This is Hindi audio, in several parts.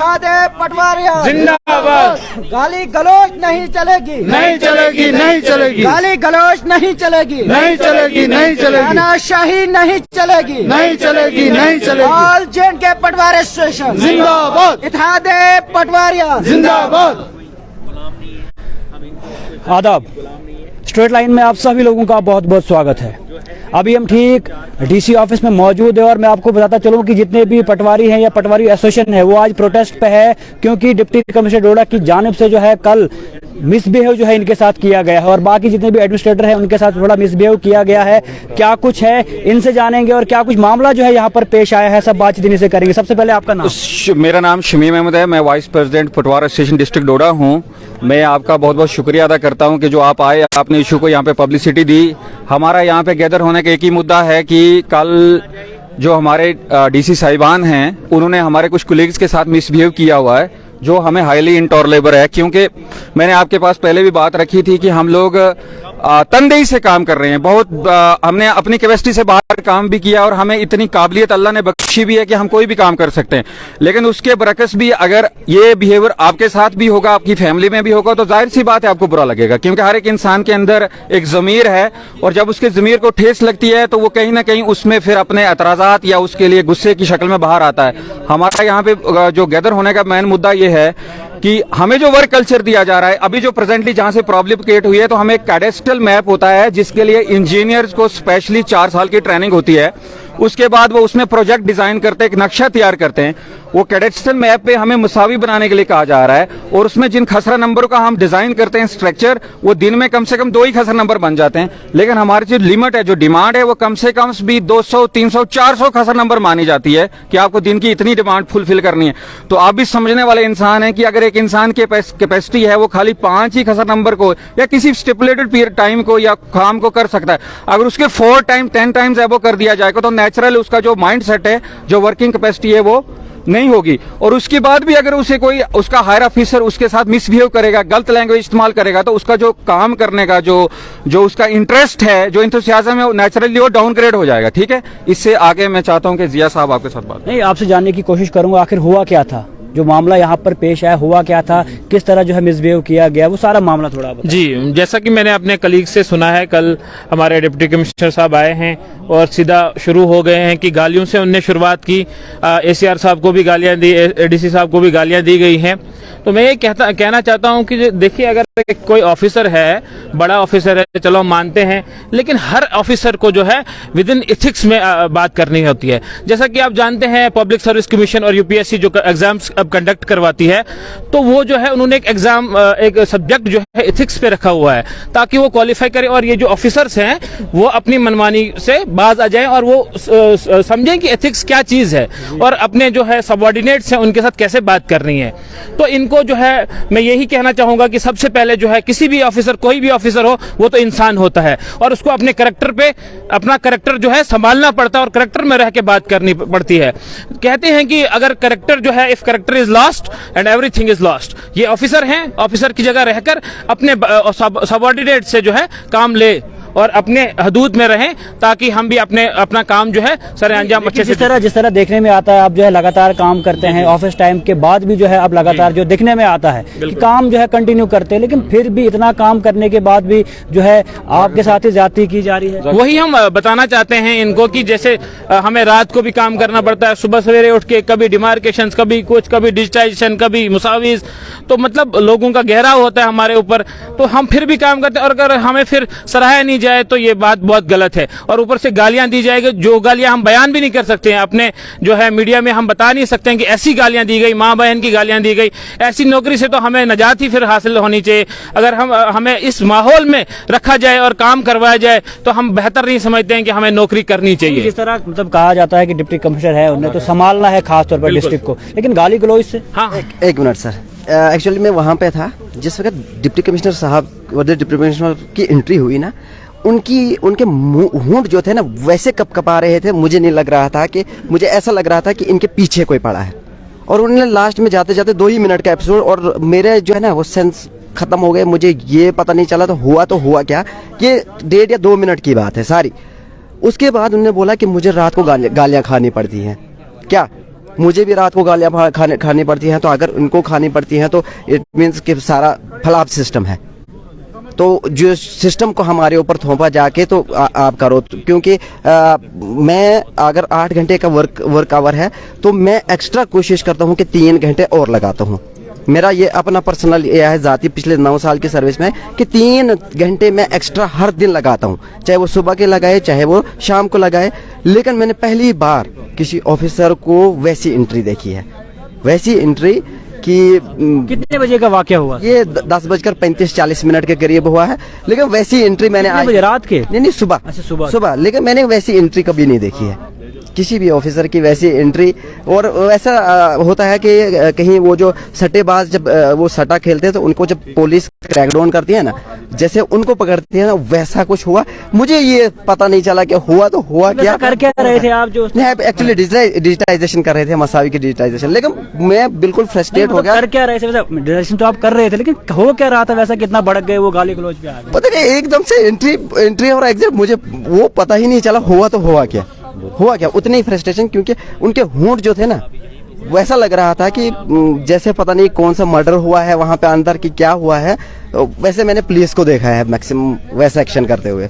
उठा दे पटवारिया जिंदाबाद। गाली गलौज नहीं चलेगी, नहीं चलेगी, नहीं चलेगी, गाली गलौज नहीं चलेगी, नहीं चलेगी, नहीं चलेगी, तानाशाही नहीं चलेगी, नहीं चलेगी, नहीं चलेगी। ऑल जेन के पटवारी एसोसिएशन जिंदाबाद, उठा दे पटवारिया जिंदाबाद। आदाब। स्ट्रेट लाइन में आप सभी लोगों का बहुत बहुत स्वागत है। अभी हम ठीक डीसी ऑफिस में मौजूद है और मैं आपको बताता चलूं कि जितने भी पटवारी हैं या पटवारी एसोसिएशन है वो आज प्रोटेस्ट पे है, क्योंकि डिप्टी कमिश्नर डोडा की जानिब से जो है कल मिसबिहेव जो है इनके साथ किया गया है और बाकी जितने भी एडमिनिस्ट्रेटर हैं उनके साथ थोड़ा मिसबिहेव किया गया है। क्या कुछ है इनसे जानेंगे और क्या कुछ मामला जो है यहाँ पर पेश आया है, सब बातचीत इनसे करेंगे। सबसे पहले आपका नाम? मेरा नाम शमीम अहमद है, मैं वाइस प्रेसिडेंट पटवार एसोसिएशन डिस्ट्रिक्ट डोडा हूँ। मैं आपका बहुत बहुत शुक्रिया अदा करता हूँ कि जो आप आए, आपने इशू को यहाँ पे पब्लिसिटी दी। हमारा यहाँ पे गैदर होने का एक ही मुद्दा है कि कल जो हमारे डीसी साहिबान हैं उन्होंने हमारे कुछ कोलीग्स के साथ मिसबिहेव किया हुआ है, जो हमें हाईली इंटॉलरेबल है। क्योंकि मैंने आपके पास पहले भी बात रखी थी कि हम लोग तनदेही से काम कर रहे हैं, बहुत हमने अपनी कैपेसिटी से बाहर काम भी किया और हमें इतनी काबिलियत अल्लाह ने बख्शी भी है कि हम कोई भी काम कर सकते हैं। लेकिन उसके बरकस भी अगर ये बिहेवियर आपके साथ भी होगा, आपकी फैमिली में भी होगा, तो जाहिर सी बात है आपको बुरा लगेगा। क्योंकि हर एक इंसान के अंदर एक ज़मीर है और जब उसके ज़मीर को ठेस लगती है तो वो कहीं ना कहीं उसमें फिर अपने एतराज़ात या उसके लिए गुस्से की शक्ल में बाहर आता है। हमारा यहाँ पे जो गैदर होने का मेन मुद्दा ये है कि हमें जो वर्क कल्चर दिया जा रहा है, अभी जो प्रेजेंटली जहां से प्रॉब्लम क्रिएट हुई है, तो हमें एक कैडेस्ट्रल मैप होता है जिसके लिए इंजीनियर्स को स्पेशली 4 साल की ट्रेनिंग होती है। उसके बाद वो उसमें प्रोजेक्ट डिजाइन करते हैं, एक नक्शा तैयार करते हैं। वो कैडेस्ट्रल मैप पे हमें मुसावी बनाने के लिए कहा जा रहा है और उसमें जिन खसरा नंबरों का हम डिजाइन करते हैं स्ट्रक्चर, वो दिन में कम से कम 2 ही खसरा नंबर बन जाते हैं। लेकिन हमारी जो लिमिट है, जो डिमांड है, वो कम से कम भी 200, 300, 400 खसरा नंबर मानी जाती है कि आपको दिन की इतनी डिमांड फुलफिल करनी है। तो आप भी समझने वाले इंसान हैं कि अगर एक इंसान की कैपेसिटी है वो खाली 5 ही खसरा नंबर को या किसी स्टिपुलेटेड पीरियड टाइम को या काम को कर सकता है, अगर उसके 4 टाइम 10 टाइम्स एबो कर दिया जाएगा तो नेचुरल उसका जो माइंड सेट है, जो वर्किंग कैपेसिटी है, वो नहीं होगी। और उसके बाद भी अगर उसे कोई उसका हायर ऑफिसर उसके साथ मिसबिहेव करेगा, गलत लैंग्वेज इस्तेमाल करेगा, तो उसका जो काम करने का जो उसका इंटरेस्ट है, जो इंथुसियाज्म है, वो नेचुरली वो डाउनग्रेड हो जाएगा। ठीक है, इससे आगे मैं चाहता हूं कि जिया साहब आपके साथ बात नहीं, आपसे जानने की कोशिश करूंगा आखिर हुआ क्या था, जो मामला यहाँ पर पेश आया हुआ क्या था, किस तरह जो है मिसबिहेव किया गया, वो सारा मामला थोड़ा बताएं। जी, जैसा कि मैंने अपने कलीग से सुना है, कल हमारे डिप्टी कमिश्नर साहब आए हैं और सीधा शुरू हो गए हैं कि गालियों से उनने शुरुआत की। एसीआर साहब को भी गालियां दी, एडीसी साहब को भी गालियां दी गई हैं। तो मैं ये कहना चाहता हूं कि देखिए, अगर कोई ऑफिसर है, बड़ा ऑफिसर है, चलो हम मानते हैं, लेकिन हर ऑफिसर को जो है विद इन एथिक्स में बात करनी होती है। जैसा कि आप जानते हैं, पब्लिक सर्विस कमीशन और यूपीएससी जो एग्जाम्स अब कंडक्ट करवाती है, तो वो जो है उन्होंने एक एग्जाम, एक सब्जेक्ट जो है एथिक्स पे रखा हुआ है ताकि वो क्वालिफाई करे और ये जो ऑफिसर्स हैं वो अपनी मनमानी से बाज आ जाएं और वो समझें कि एथिक्स क्या चीज है और अपने जो है सबऑर्डिनेट्स हैं उनके साथ कैसे बात करनी है। तो इनको जो है मैं यही कहना चाहूंगा कि सबसे पहले जो है किसी भी ऑफिसर, कोई भी ऑफिसर हो, वो तो इंसान होता है और उसको अपने कैरेक्टर पे, अपना कैरेक्टर जो है संभालना पड़ता है और कैरेक्टर में रह के बात करनी पड़ती है। कहते हैं कि अगर कैरेक्टर जो है, if character is lost and everything is lost. ये ऑफिसर हैं, ऑफिसर की जगह रहकर अपने सबऑर्डिनेट से जो है काम ले और अपने हदूद में रहें ताकि हम भी अपना काम जो है सर अंजाम अच्छे से। जिस तरह देखने में आता है, आप जो है लगातार काम करते हैं, ऑफिस टाइम के बाद भी जो है अब लगातार जो देखने में आता है कि काम जो है कंटिन्यू करते हैं, लेकिन फिर भी इतना काम करने के बाद भी जो है आपके साथ ही ज्यादती की जा रही है। वही हम बताना चाहते हैं इनको कि जैसे हमें रात को भी काम करना पड़ता है, सुबह सवेरे उठ के कभी डिमार्केशन, कभी कुछ, कभी डिजिटाइजेशन, कभी मुसाविज, तो मतलब लोगों का घेराव होता है हमारे ऊपर, तो हम फिर भी काम करते हैं और अगर हमें फिर सराहा नहीं जाए तो ये बात बहुत गलत है। और ऊपर से गालियां दी जाएगी, जो गालियां हम बयान भी नहीं कर सकते हैं अपने जो है मीडिया में, हम बता नहीं सकते हैं कि ऐसी गालियां दी गई, माँ बहन की गालियां दी गई। ऐसी नौकरी से तो हमें नजात ही फिर हासिल होनी चाहिए। अगर हमें इस माहौल में रखा जाए और काम करवाया जाए तो हम बेहतर नहीं समझते हैं कि हमें नौकरी करनी चाहिए। जिस तरह मतलब कहा जाता है कि डिप्टी कमिश्नर है, उन्हें तो संभालना है खासतौर पर डिस्ट्रिक्ट को, लेकिन गाली गलौज से। हाँ, एक मिनट सर, एक्चुअली मैं वहाँ पे था जिस वक्त डिप्टी कमिश्नर साहब और डिप्टी कमिश्नर की एंट्री हुई ना, उनके होंठ जो थे ना वैसे कपकपा रहे थे। मुझे नहीं लग रहा था कि, मुझे ऐसा लग रहा था कि इनके पीछे कोई पड़ा है। और उन्होंने लास्ट में जाते जाते 2 ही मिनट का एपिसोड, और मेरे जो है ना वो सेंस खत्म हो गए। मुझे ये पता नहीं चला तो हुआ क्या, ये 1.5 या 2 मिनट की बात है सारी। उसके बाद उन्होंने बोला कि मुझे रात को गालियाँ खानी पड़ती हैं। क्या मुझे भी रात को गालियां खानी पड़ती हैं, तो अगर उनको खानी पड़ती हैं तो इट मीन्स कि सारा फ्लॉप सिस्टम है। तो जो सिस्टम को हमारे ऊपर थोपा जाके तो आप करो, क्योंकि मैं अगर 8 घंटे का वर्क आवर है तो मैं एक्स्ट्रा कोशिश करता हूं कि 3 घंटे और लगाता हूं। मेरा ये अपना पर्सनल ये है ज़ाती पिछले 9 साल की सर्विस में कि 3 घंटे मैं एक्स्ट्रा हर दिन लगाता हूँ, चाहे वो सुबह के लगाए चाहे वो शाम को लगाए। लेकिन मैंने पहली बार किसी ऑफिसर को वैसी एंट्री देखी है, वैसी एंट्री कि कितने बजे का वाकया हुआ? ये 10:35-40 के करीब हुआ है, लेकिन वैसी एंट्री मैंने कितने बजे? रात के? नहीं, सुबह। अच्छा, सुबह। लेकिन मैंने वैसी एंट्री कभी नहीं देखी है किसी भी ऑफिसर की, वैसी एंट्री। और ऐसा होता है कि कहीं वो जो सट्टेबाज जब वो सट्टा खेलते हैं तो उनको जब पुलिस क्रैकडाउन करती है ना, जैसे उनको पकड़ती है ना, वैसा कुछ हुआ। मुझे ये पता नहीं चला कि हुआ तो हुआ क्या। कर क्या रहे थे आप? जो एक्चुअली डिजिटाइजेशन कर रहे थे, मसावी की डिजिटाइजेशन, लेकिन मैं बिल्कुल फ्रस्ट्रेट हो गया। कर क्या रहे थे? डिजिटाइजेशन तो आप कर रहे थे, लेकिन हो क्या रहा था वैसा, कितना भड़क गए वो, गाली गलौज पे आ गए? पता नहीं, एकदम से एंट्री और एग्जिट मुझे वो पता ही नहीं चला हुआ तो हुआ क्या। उतनी ही फ्रस्ट्रेशन, क्योंकि उनके होंठ जो थे ना, वैसा लग रहा था कि जैसे पता नहीं कौन सा मर्डर हुआ है वहां पे अंदर की क्या हुआ है। वैसे मैंने पुलिस को देखा है मैक्सिमम वैसा एक्शन करते हुए।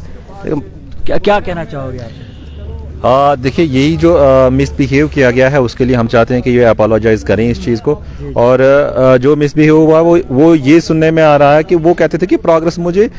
क्या कहना चाहोगे आप? देखिए, यही जो मिसबिहेव किया गया है उसके लिए हम चाहते हैं कि ये अपोलोजाइज करें इस चीज़ को। और जो मिसबिहेव हुआ वो ये सुनने में आ रहा है कि वो कहते थे कि प्रोग्रेस मुझे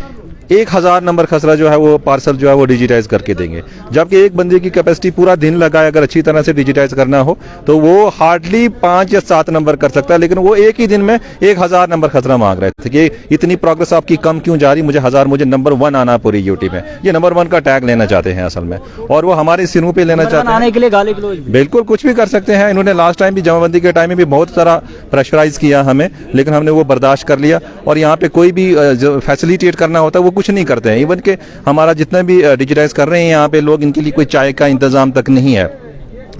1000 नंबर खसरा जो है वो पार्सल जो है वो डिजिटाइज करके देंगे, जबकि एक बंदे की कैपेसिटी पूरा दिन लगाए अगर अच्छी तरह से डिजिटाइज करना हो तो वो हार्डली 5 या 7 नंबर कर सकता है, लेकिन वो एक ही दिन में 1000 नंबर खसरा मांग रहे थे कि इतनी प्रोग्रेस आपकी कम क्यों जा रही, मुझे नंबर 1 आना पूरी यूटी में। ये नंबर 1 का टैग लेना चाहते हैं असल में, और वो हमारे सिरों पे लेना चाहते हैं। आने के लिए गाली गलौज बिल्कुल कुछ भी कर सकते हैं। इन्होंने लास्ट टाइम भी जमाबंदी के टाइम में भी बहुत सारा प्रेशराइज किया हमें, लेकिन हमने वो बर्दाश्त कर लिया। और यहाँ पे कोई भी जो फैसिलिटेट करना होता है वो कुछ नहीं करते हैं। इवन के हमारा जितना भी डिजिटाइज कर रहे हैं यहाँ पे लोग, इनके लिए कोई चाय का इंतजाम तक नहीं है,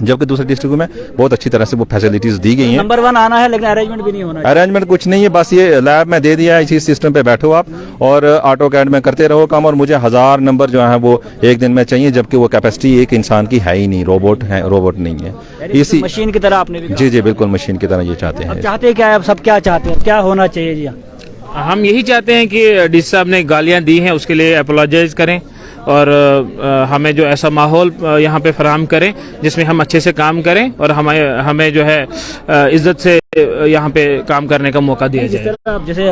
जबकि दूसरे डिस्ट्रिक्ट में बहुत अच्छी तरह से वो फैसिलिटीज दी गई हैं। नंबर 1 आना है, लेकिन अरेंजमेंट भी नहीं होना है। अरेंजमेंट कुछ नहीं है, बस ये लैब में दे दिया है, इसी सिस्टम पे बैठो आप और ऑटो कैड में करते रहो काम। और मुझे 1000 नंबर जो है वो एक दिन में चाहिए, जबकि वो कैपेसिटी एक इंसान की है ही नहीं, रोबोट नहीं है। इसी मशीन की तरह आपने भी जी बिल्कुल मशीन की तरह ये चाहते हैं। चाहते क्या है? अब सब क्या चाहते हैं, क्या होना चाहिए? जी हम यही चाहते हैं कि डीसी साहब ने गालियां दी हैं उसके लिए अपोलोजाइज करें, और हमें जो ऐसा माहौल यहाँ पे फराहम करें जिसमें हम अच्छे से काम करें और हमें जो है इज्जत से यहाँ पे काम करने का मौका दिया जाए। जैसे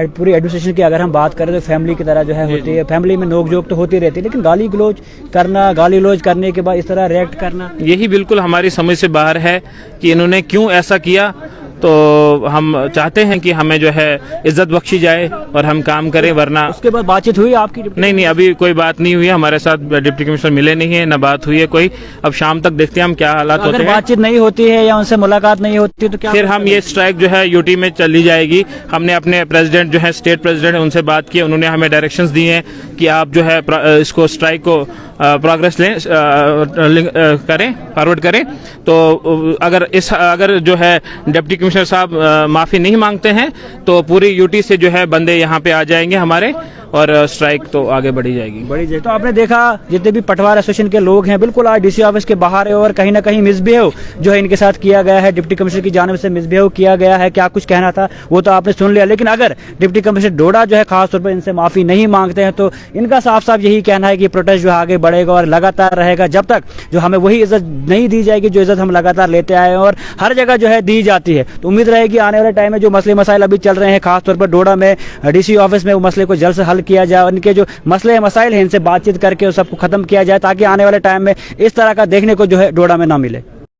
पूरी एडमिनिस्ट्रेशन की अगर हम बात करें तो फैमिली की तरह जो है होती है, फैमिली में नोक-झोंक तो होती रहती है, लेकिन गाली गलौज करने के बाद इस तरह रिएक्ट करना, यही बिल्कुल हमारी समझ से बाहर है कि इन्होंने क्यों ऐसा किया। तो हम चाहते हैं कि हमें जो है इज्जत बख्शी जाए और हम काम करें, वरना। उसके बाद बातचीत हुई आपकी? नहीं, अभी कोई बात नहीं हुई, हमारे साथ डिप्टी कमिश्नर मिले नहीं है, ना बात हुई है कोई। अब शाम तक देखते हैं हम क्या हालात होते हैं। अगर बातचीत नहीं होती है या उनसे मुलाकात नहीं होती तो क्या? फिर हम ये स्ट्राइक जो है यूटी में चली जाएगी। हमने अपने प्रेसिडेंट जो है, स्टेट प्रेसिडेंट, उनसे बात की, उन्होंने हमें डायरेक्शंस दिए हैं कि आप जो है इसको स्ट्राइक को प्रोग्रेस करें, फॉरवर्ड करें। तो अगर जो है डिप्टी कमिश्नर साहब माफी नहीं मांगते हैं तो पूरी यूटी से जो है बंदे यहाँ पे आ जाएंगे हमारे, और स्ट्राइक तो आगे बढ़ी जाएगी। तो आपने देखा जितने भी पटवार एसोसिएशन के लोग हैं बिल्कुल आज डीसी ऑफिस के बाहर है, और कहीं ना कहीं मिसबिहेव जो है इनके साथ किया गया है, डिप्टी कमिश्नर की जानिब से मिसबिहेव किया गया है। क्या कुछ कहना था वो तो आपने सुन लिया, लेकिन अगर डिप्टी कमिश्नर डोडा जो है खासतौर पर इनसे माफी नहीं मांगते हैं तो इनका साफ साफ यही कहना है कि प्रोटेस्ट जो है आगे बढ़ेगा और लगातार रहेगा जब तक जो हमें वही इज्जत नहीं दी जाएगी जो इज्जत हम लगातार लेते आए हैं और हर जगह जो है दी जाती है। तो उम्मीद रहेगी आने वाले टाइम में जो मसले मसाइल अभी चल रहे हैं खासतौर पर डोडा में डीसी ऑफिस में, वो मसले को जल्द से हल किया जाए, इनके जो मसले मसाइल हैं इनसे बातचीत करके उस सबको खत्म किया जाए, ताकि आने वाले टाइम में इस तरह का देखने को जो है डोडा में ना मिले।